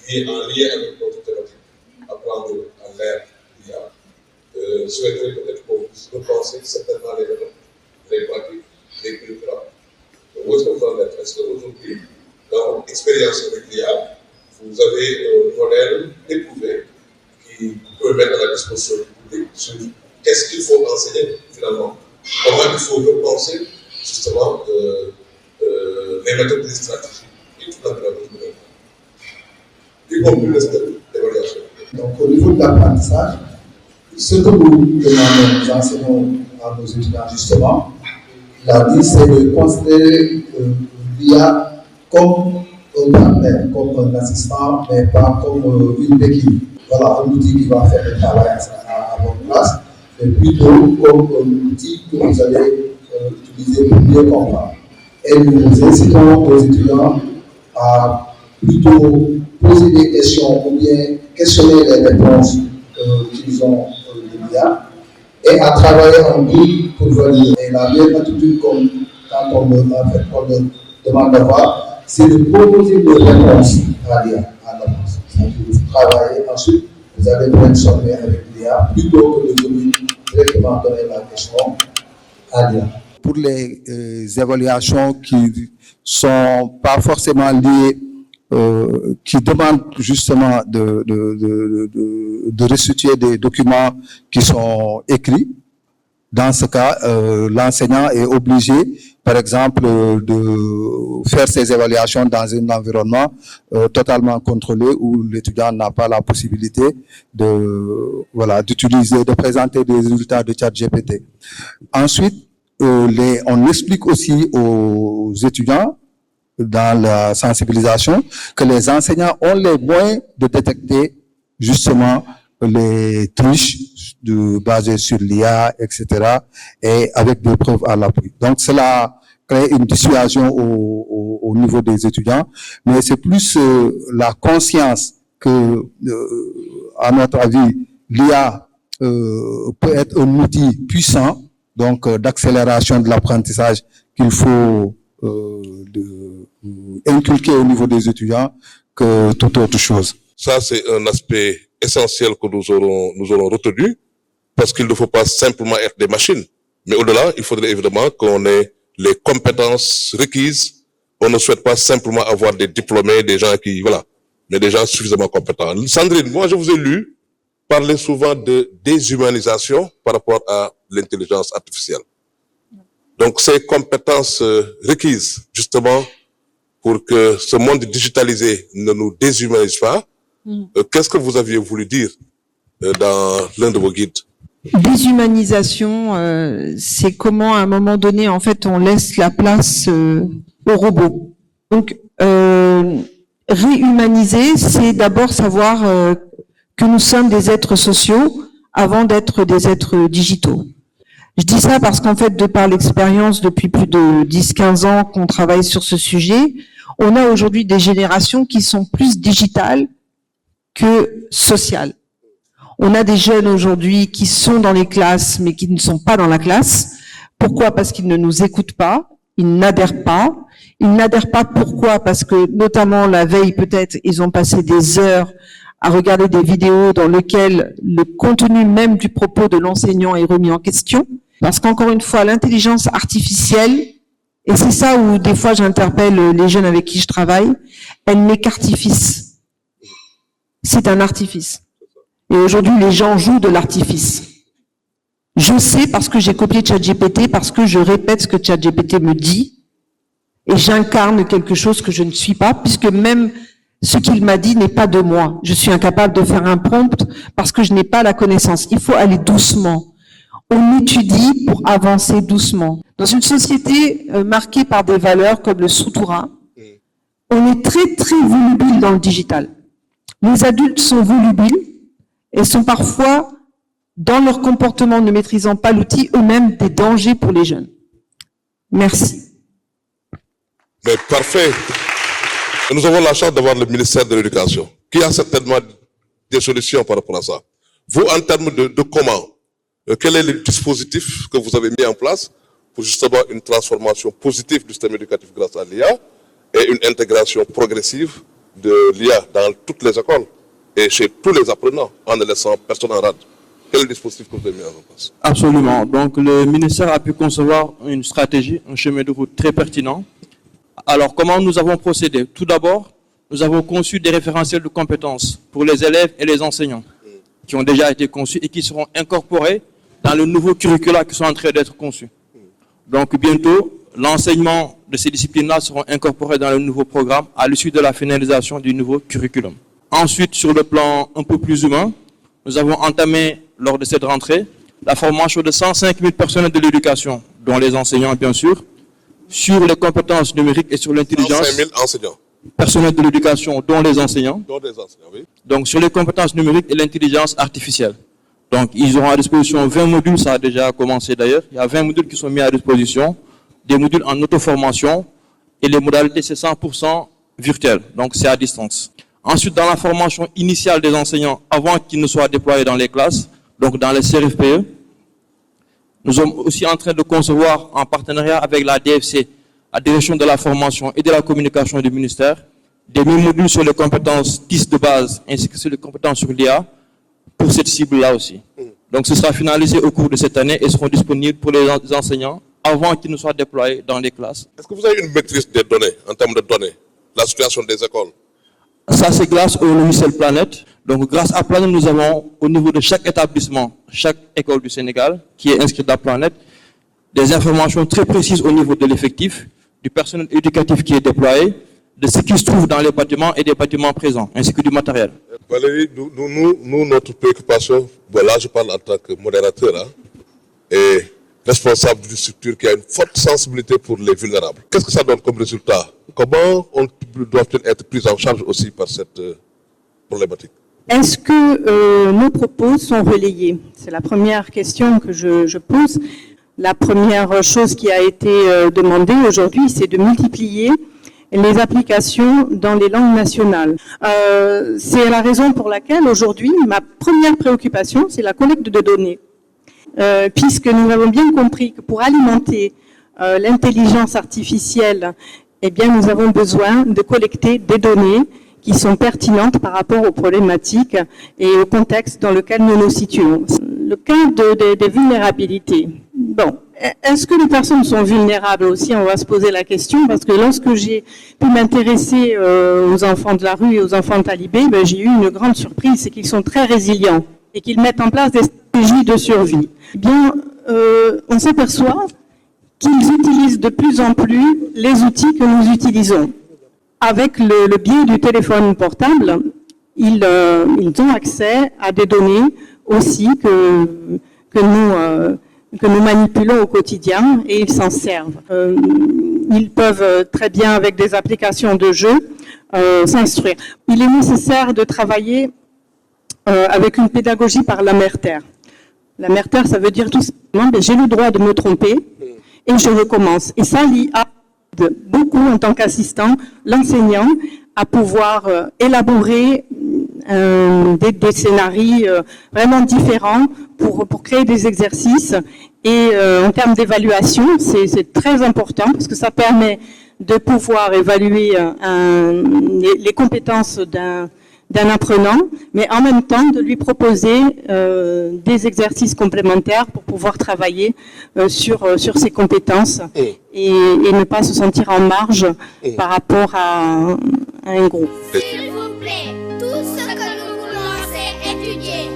qui est en lien avec notre thématique, apprendre à l'ère d'IA. Je souhaiterais peut-être qu'on puisse repenser certainement les méthodes, les pratiques, les curricula. Où est-ce qu'on peut en être? Est-ce qu'aujourd'hui, dans votre expérience avec l'IA, vous avez un modèle éprouvé qui peut mettre à la disposition du public sur qu'est-ce qu'il faut enseigner finalement? Comment il faut repenser justement les méthodes et les stratégies et toute la pédagogie de l'enfant, y compris le stade d'évaluation. Donc au niveau de l'apprentissage, ce que nous enseignons à nos étudiants justement, c'est de considérer l'IA comme un partenaire, comme un assistant, mais pas comme une béquille. Voilà, un outil qui va faire le travail à votre place, mais plutôt comme un outil que vous allez utiliser pour mieux comprendre. Et nous incitons aux étudiants à plutôt poser des questions ou bien questionner les réponses qu'ils ont de l'IA et à travailler en groupe pour valider. Et la meilleure attitude, comme quand on leur demande d'avoir, c'est de proposer des réponses à l'IA à l'avance. Vous travaillez, ensuite vous allez brainstormer avec l'IA plutôt que de venir directement donner la question à l'IA. Pour les évaluations qui ne sont pas forcément liées, qui demandent justement de restituer des documents qui sont écrits. Dans ce cas, l'enseignant est obligé, par exemple, de faire ses évaluations dans un environnement totalement contrôlé où l'étudiant n'a pas la possibilité de présenter des résultats de ChatGPT. Ensuite, on explique aussi aux étudiants dans la sensibilisation que les enseignants ont les moyens de détecter justement les triches basées sur l'IA, etc., et avec des preuves à l'appui. Donc cela crée une dissuasion au niveau des étudiants, mais c'est plus la conscience que, à notre avis, l'IA peut être un outil puissant, donc d'accélération de l'apprentissage qu'il faut inculquer au niveau des étudiants que toute autre chose. Ça, c'est un aspect essentiel que nous aurons retenu, parce qu'il ne faut pas simplement être des machines. Mais au-delà, il faudrait évidemment qu'on ait les compétences requises. On ne souhaite pas simplement avoir des diplômés, des gens qui, mais des gens suffisamment compétents. Sandrine, moi, je vous ai lu parler souvent de déshumanisation par rapport à l'intelligence artificielle. Donc, ces compétences requises, justement, pour que ce monde digitalisé ne nous déshumanise pas, qu'est-ce que vous aviez voulu dire dans l'un de vos guides? Déshumanisation, c'est comment à un moment donné, en fait, on laisse la place aux robots. Donc, réhumaniser, c'est d'abord savoir que nous sommes des êtres sociaux avant d'être des êtres digitaux. Je dis ça parce qu'en fait, de par l'expérience depuis plus de 10-15 ans qu'on travaille sur ce sujet, on a aujourd'hui des générations qui sont plus digitales que sociales. On a des jeunes aujourd'hui qui sont dans les classes, mais qui ne sont pas dans la classe. Pourquoi? Parce qu'ils ne nous écoutent pas, ils n'adhèrent pas. Ils n'adhèrent pas pourquoi? Parce que, notamment la veille peut-être, ils ont passé des heures à regarder des vidéos dans lesquelles le contenu même du propos de l'enseignant est remis en question. Parce qu'encore une fois, l'intelligence artificielle, et c'est ça où des fois j'interpelle les jeunes avec qui je travaille, elle n'est qu'artifice. C'est un artifice. Et aujourd'hui, les gens jouent de l'artifice. Je sais parce que j'ai copié ChatGPT, parce que je répète ce que ChatGPT me dit, et j'incarne quelque chose que je ne suis pas, puisque même ce qu'il m'a dit n'est pas de moi. Je suis incapable de faire un prompt parce que je n'ai pas la connaissance. Il faut aller doucement. On étudie pour avancer doucement. Dans une société marquée par des valeurs comme le Sutura, on est très, très volubile dans le digital. Les adultes sont volubiles et sont parfois, dans leur comportement ne maîtrisant pas l'outil, eux-mêmes des dangers pour les jeunes. Merci. Mais parfait. Nous avons la chance d'avoir le ministère de l'Éducation, qui a certainement des solutions par rapport à ça. Vous, en termes de comment, quel est le dispositif que vous avez mis en place pour justement une transformation positive du système éducatif grâce à l'IA et une intégration progressive de l'IA dans toutes les écoles et chez tous les apprenants en ne laissant personne en rade. Quel est le dispositif que vous avez mis en place? Absolument. Donc, le ministère a pu concevoir une stratégie, un chemin de route très pertinent. Alors, comment nous avons procédé? Tout d'abord, nous avons conçu des référentiels de compétences pour les élèves et les enseignants qui ont déjà été conçus et qui seront incorporés dans le nouveau curricula qui sont en train d'être conçus. Donc, bientôt, l'enseignement de ces disciplines-là seront incorporés dans le nouveau programme à l'issue de la finalisation du nouveau curriculum. Ensuite, sur le plan un peu plus humain, nous avons entamé, lors de cette rentrée, la formation de 105 000 personnels de l'éducation, dont les enseignants, bien sûr, sur les compétences numériques et sur l'intelligence. 105 000 enseignants. Personnels de l'éducation, dont les enseignants. Dont des enseignants, oui. Donc, sur les compétences numériques et l'intelligence artificielle. Donc, ils auront à disposition 20 modules, ça a déjà commencé d'ailleurs. Il y a 20 modules qui sont mis à disposition, des modules en auto-formation, et les modalités, c'est 100% virtuel, donc c'est à distance. Ensuite, dans la formation initiale des enseignants, avant qu'ils ne soient déployés dans les classes, donc dans les CRFPE, nous sommes aussi en train de concevoir, en partenariat avec la DFC, la Direction de la formation et de la communication du ministère, des modules sur les compétences TIS de base, ainsi que sur les compétences sur l'IA, pour cette cible-là aussi. Donc, ce sera finalisé au cours de cette année et seront disponibles pour les enseignants avant qu'ils ne soient déployés dans les classes. Est-ce que vous avez une maîtrise des données, en termes de données, la situation des écoles? Ça, c'est grâce au logiciel Planète. Donc, grâce à Planète, nous avons, au niveau de chaque établissement, chaque école du Sénégal, qui est inscrite à Planète, des informations très précises au niveau de l'effectif, du personnel éducatif qui est déployé, de ce qui se trouve dans les bâtiments et des bâtiments présents, ainsi que du matériel. Valérie, nous, notre préoccupation, voilà, je parle en tant que modérateur, hein, et responsable d'une structure qui a une forte sensibilité pour les vulnérables. Qu'est-ce que ça donne comme résultat? Comment doivent-ils être pris en charge aussi par cette problématique? Est-ce que nos propos sont relayés? C'est la première question que je pose. La première chose qui a été demandée aujourd'hui, c'est de multiplier les applications dans les langues nationales. C'est la raison pour laquelle aujourd'hui, ma première préoccupation, c'est la collecte de données. Puisque nous avons bien compris que pour alimenter l'intelligence artificielle, eh bien, nous avons besoin de collecter des données qui sont pertinentes par rapport aux problématiques et au contexte dans lequel nous nous situons. Le cas des vulnérabilités. Bon, est-ce que les personnes sont vulnérables aussi? On va se poser la question, parce que lorsque j'ai pu m'intéresser aux enfants de la rue et aux enfants talibés, ben, j'ai eu une grande surprise, c'est qu'ils sont très résilients et qu'ils mettent en place des stratégies de survie. Eh bien, on s'aperçoit qu'ils utilisent de plus en plus les outils que nous utilisons. Avec le biais du téléphone portable, ils ont accès à des données aussi que nous manipulons au quotidien, et ils s'en servent. Ils peuvent très bien, avec des applications de jeu, s'instruire. Il est nécessaire de travailler avec une pédagogie par la mère-terre. La mère-terre, ça veut dire tout simplement, j'ai le droit de me tromper et je recommence. Et ça, l'IA aide beaucoup en tant qu'assistant l'enseignant à pouvoir élaborer des scénarios vraiment différents pour créer des exercices. Et en termes d'évaluation, c'est très important parce que ça permet de pouvoir évaluer les compétences d'un apprenant, mais en même temps de lui proposer des exercices complémentaires pour pouvoir travailler sur ses compétences et ne pas se sentir en marge par rapport à un groupe. S'il vous plaît, tout ce